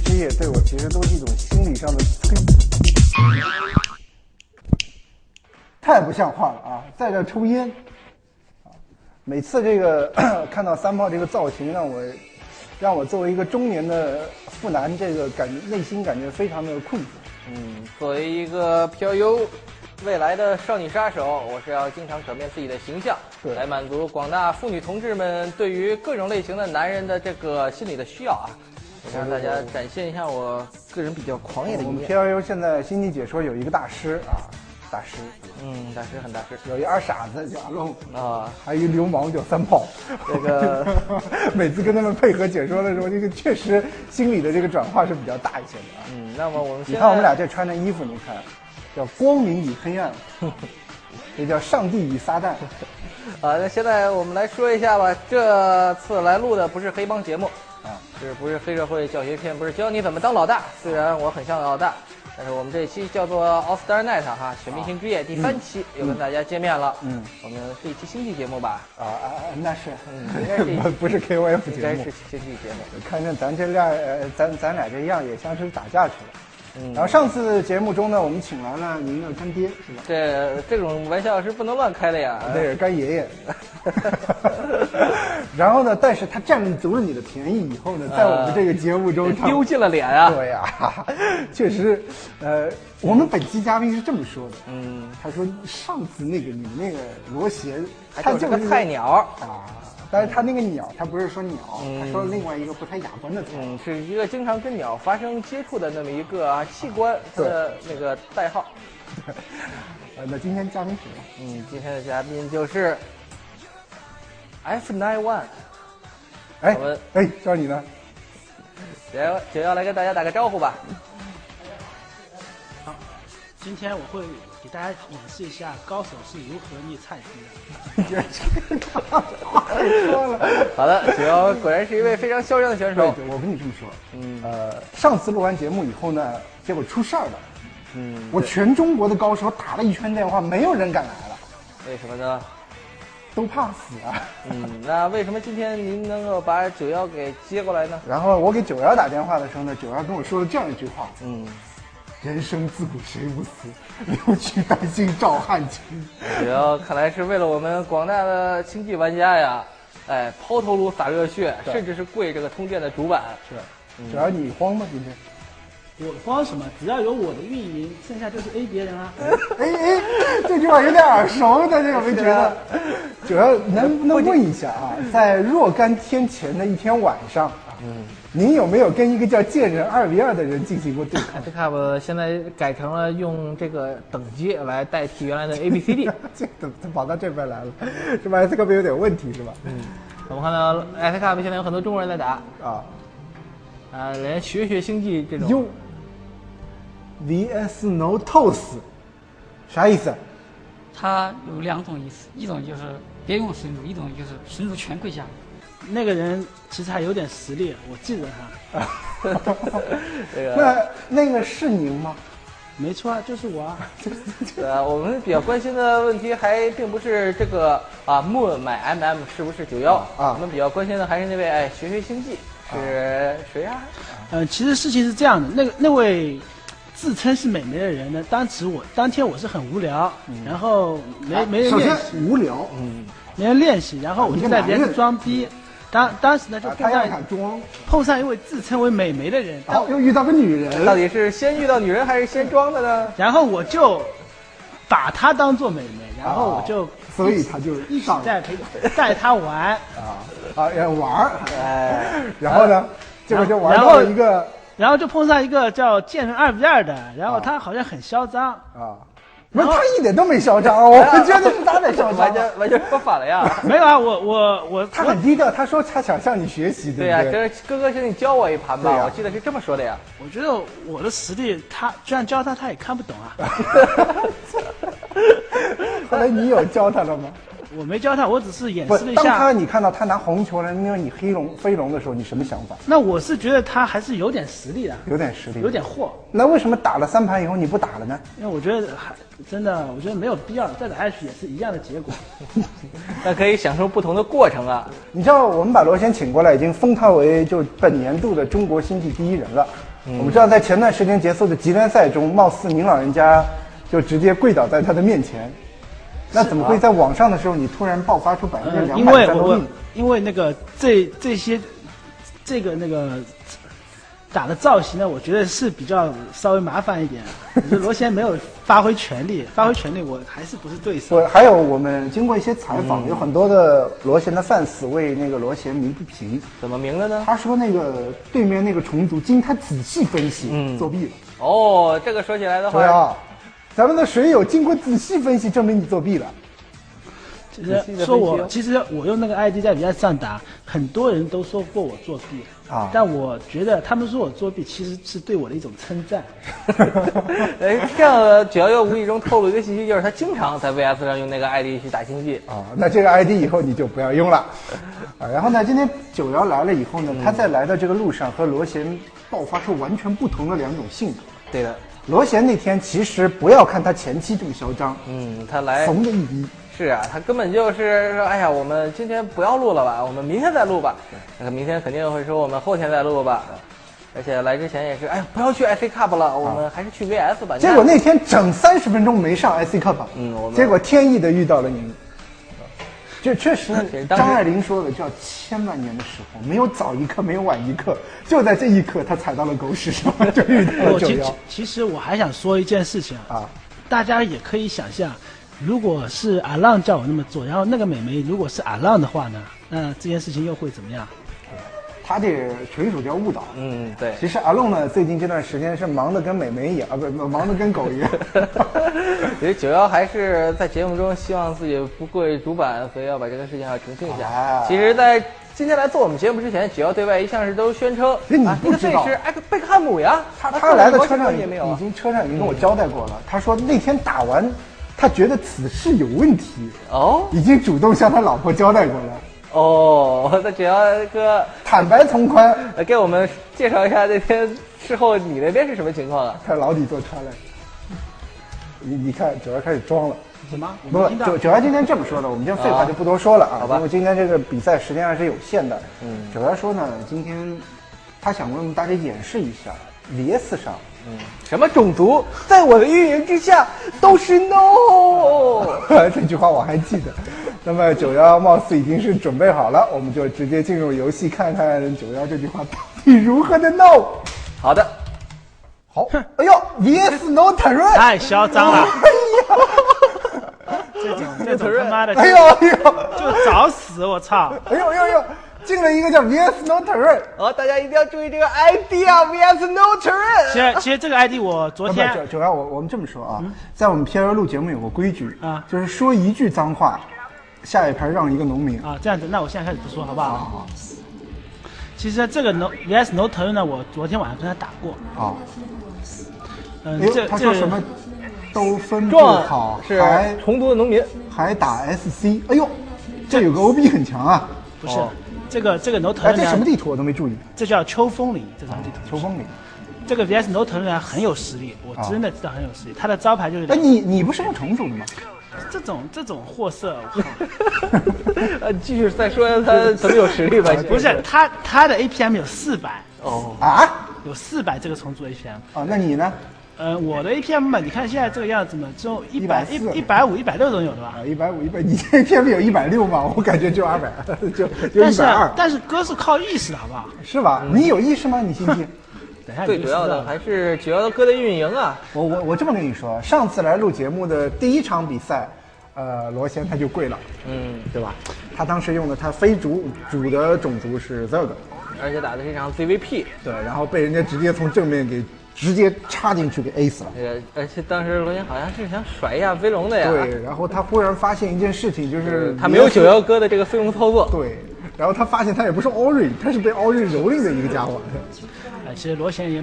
之夜对我其实都是一种心理上的摧残。太不像话了啊！在这抽烟，每次这个看到三炮这个造型，让我作为一个中年的妇男，这个内心感觉非常的困惑。作为一个飘游未来的少女杀手，我是要经常转变自己的形象，来满足广大妇女同志们对于各种类型的男人的这个心理的需要啊！我让大家展现一下我个人比较狂野的一面。我们 PLU 现在心理解说有一个大师啊，大师，大师很大师，有一二傻子叫阿龙啊，还有一流氓叫三炮。这个每次跟他们配合解说的时候，这个确实心理的这个转化是比较大一些的啊。那么我们你看我们俩这穿的衣服，你看叫光明与黑暗，这叫上帝与撒旦。那现在我们来说一下吧，这次来录的不是黑帮节目啊，不是黑社会教学片，不是教你怎么当老大，虽然我很像老大。但是我们这一期叫做 All Star Night 哈，选明星之夜第3期又跟大家见面了。我们是一期星际节目吧？那是，应该是不是 KOF 节目，应该是星际节目。看着咱这俩，咱俩这样也像是打架去了。然后上次节目中呢，我们请来了您的干爹，是吧？这种玩笑是不能乱开的呀。对，干爷爷。然后呢，但是他占足了你的便宜以后呢，在我们这个节目中丢尽了脸啊。对呀，确实，我们本期嘉宾是这么说的，他说上次你们那个罗鞋，他就是个菜鸟啊。但是他那个鸟，他不是说鸟，他说另外一个不太雅观的词，是一个经常跟鸟发生接触的那么一个器官的那个代号。那今天嘉宾是谁？今天的嘉宾就是F91。叫你呢？就要来跟大家打个招呼吧。好，今天我会给大家演示一下高手是如何捏菜鸡的。说了。好的，九幺果然是一位非常嚣张的选手。对，我跟你这么说，上次录完节目以后呢，结果出事儿了。我全中国的高手打了一圈电话，没有人敢来了。为什么呢？都怕死啊。那为什么今天您能够把91给接过来呢？然后我给91打电话的时候呢，91跟我说了这样一句话，人生自古谁无死，留取丹心照汗青。91看来是为了我们广大的星际玩家呀，抛头颅洒热血，甚至是跪这个通电的主板。是，91你慌吗？今天？我慌什么？只要有我的运营，剩下就是 A 别人啊。这句话有点耳熟，大家有没有觉得？主要能不能问一下啊，在若干天前的一天晚上，您有没有跟一个叫贱人2v2的人进行过对抗？FCUP 现在改成了用这个等级来代替原来的 ABCD， 这怎么跑到这边来了？是吧？FCUP 有点问题是吧？我们看到 FCUP 现在有很多中国人在打连学星际这种。VS No Toss， 啥意思？它有2种意思，一种就是别用神族，一种就是神族全跪下。那个人其实还有点实力，我记得他。那个是您吗？没错啊，就是我啊。我们比较关心的问题还并不是这个Moon 买 MM 是不是91我们比较关心的还是那位学星际是谁呀？其实事情是这样的，那位自称是美眉的人呢，当天我是很无聊，然后没人练习，无聊，没人练习，然后我就在别人装逼。当时呢就碰上一位自称为美眉的人，又遇到个女人，到底是先遇到女人还是先装的呢？然后我就把她当做美眉，然后我就所以他就一起带她玩玩然后呢，结果就玩到了一个。然后就碰上一个叫贱人2v2的，然后他好像很嚣张不是他一点都没嚣张，我觉得是他在嚣张，完全说反了呀。没有啊，我他很低调，他说他想向你学习，对呀，这哥哥请你教我一盘吧，我记得是这么说的呀。我觉得我的实力，他就算教他也看不懂啊。后来你有教他了吗？我没教他，我只是演示了一下。当你看到他拿红球来捏你飞龙的时候，你什么想法？那我是觉得他还是有点实力的，有点实力，有点货。那为什么打了3盘以后你不打了呢？因为我觉得我觉得没有必要，再打下去也是一样的结果。那可以享受不同的过程啊！你知道我们把罗先请过来，已经封他为就本年度的中国星际第1人了。我们知道在前段时间结束的极联赛中，貌似您老人家就直接跪倒在他的面前。那怎么会在网上的时候你突然爆发出200%战斗力？因为那个这个那个打的造型呢，我觉得是比较稍微麻烦一点。我觉得罗贤没有发挥全力，我还是不是对手。还有我们经过一些采访，有很多的罗贤的fans为那个罗贤鸣不平。怎么鸣的呢？他说那个对面那个虫族经他仔细分析，作弊了。哦，这个说起来的话，对啊，咱们的水友经过仔细分析，证明你作弊了。其实我用那个 ID 在比赛上打，很多人都说过我作弊啊，但我觉得他们说我作弊其实是对我的一种称赞。这样只要又无意中透露一个信息，就是他经常在 VS 上用那个 ID 去打星际啊。那这个 ID 以后你就不要用了啊。然后呢，今天九瑶来了以后呢，他在来的这个路上和罗贤爆发出完全不同的2种性格。对的，罗贤那天其实不要看他前期这么嚣张，他来怂的一逼。是啊，他根本就是说，哎呀，我们今天不要录了吧，我们明天再录吧。那明天肯定会说我们后天再录吧。而且来之前也是，哎呀，不要去 IC Cup 了，我们还是去 VS 吧。结果那天整30分钟没上 IC Cup，结果天意的遇到了您。这确实，张爱玲说的叫千万年的时候，没有早一刻，没有晚一刻，就在这一刻，他踩到了狗屎上，就遇到了九瑶。其实我还想说一件事情啊，大家也可以想象。如果是阿浪叫我那么做，然后那个美眉如果是阿浪的话呢，那这件事情又会怎么样？他这纯属叫误导。对。其实阿浪呢，最近这段时间是忙得跟美眉一样，不，忙得跟狗一样。因为九瑶还是在节目中希望自己不跪主板，所以要把这个事情要澄清一下。其实，在今天来做我们节目之前，九瑶对外一向是都宣称，你不知道，是贝克汉姆呀。他来的车上也没有，车上已经跟我交代过了。他说那天打完。他觉得此事有问题已经主动向他老婆交代过了。那九瑶哥坦白从宽，来给我们介绍一下那天事后你那边是什么情况啊？他老底坐车来，你看九瑶开始装了。什么？不，九瑶今天这么说的，我们今天废话就不多说了啊，因为今天这个比赛时间还是有限的。九瑶说呢，今天他想为我们大家演示一下 VS 上。什么种族在我的运营之下都是 no 这句话我还记得。那么九瑶貌似已经是准备好了，我们就直接进入游戏，看看九瑶这句话到底如何的 no。 好的，好。哎呦 VS no turret 太嚣张了。这种他妈的，哎呦就找死，我操。哎呦进了一个叫 VS No Turret。大家一定要注意这个 ID 啊 ，VS No Turret。其实这个 ID 我昨天九瑶，我们这么说啊，在我们 PL 录节目有个规矩啊，就是说一句脏话，下一盘让一个农民啊。这样子，那我现在开始不说好不好？好。其实这个 VS No Turret 呢，我昨天晚上跟他打过啊。他说什么都分不好，是重读的农民，还打 SC。哎呦，这有个 OB 很强啊。不是。这个 No Turret 这什么地图我都没注意。这叫秋风岭，这张地图。秋风岭，这个 VS No Turret 呢很有实力，我真的知道很有实力。他的招牌就是。你不是用重组的吗？这种货色，继续再说他怎么有实力吧。不是他的 APM 有400。有400这个重组 APM。那你呢？我的 APM 嘛，你看现在这个样子嘛，就150、160都有的吧？150、100，你这 APM 有160吗？我感觉就200，就120。但是哥是靠意识的好不好？是吧？你有意识吗？你信不信？最主要的还是九瑶哥的运营啊！我这么跟你说，上次来录节目的第1场比赛，罗贤他就跪了，对吧？他当时用的他非主的种族是 Zerg， 而且打的是一场 ZVP， 对，然后被人家直接从正面给直接插进去给 A 死了。而且当时罗贤好像是想甩一下飞龙的呀。对，然后他忽然发现一件事情，就是他没有九瑶哥的这个飞龙操作。对，然后他发现他也不是 Ori，他是被 Ori 蹂躏的一个家伙。其实罗贤也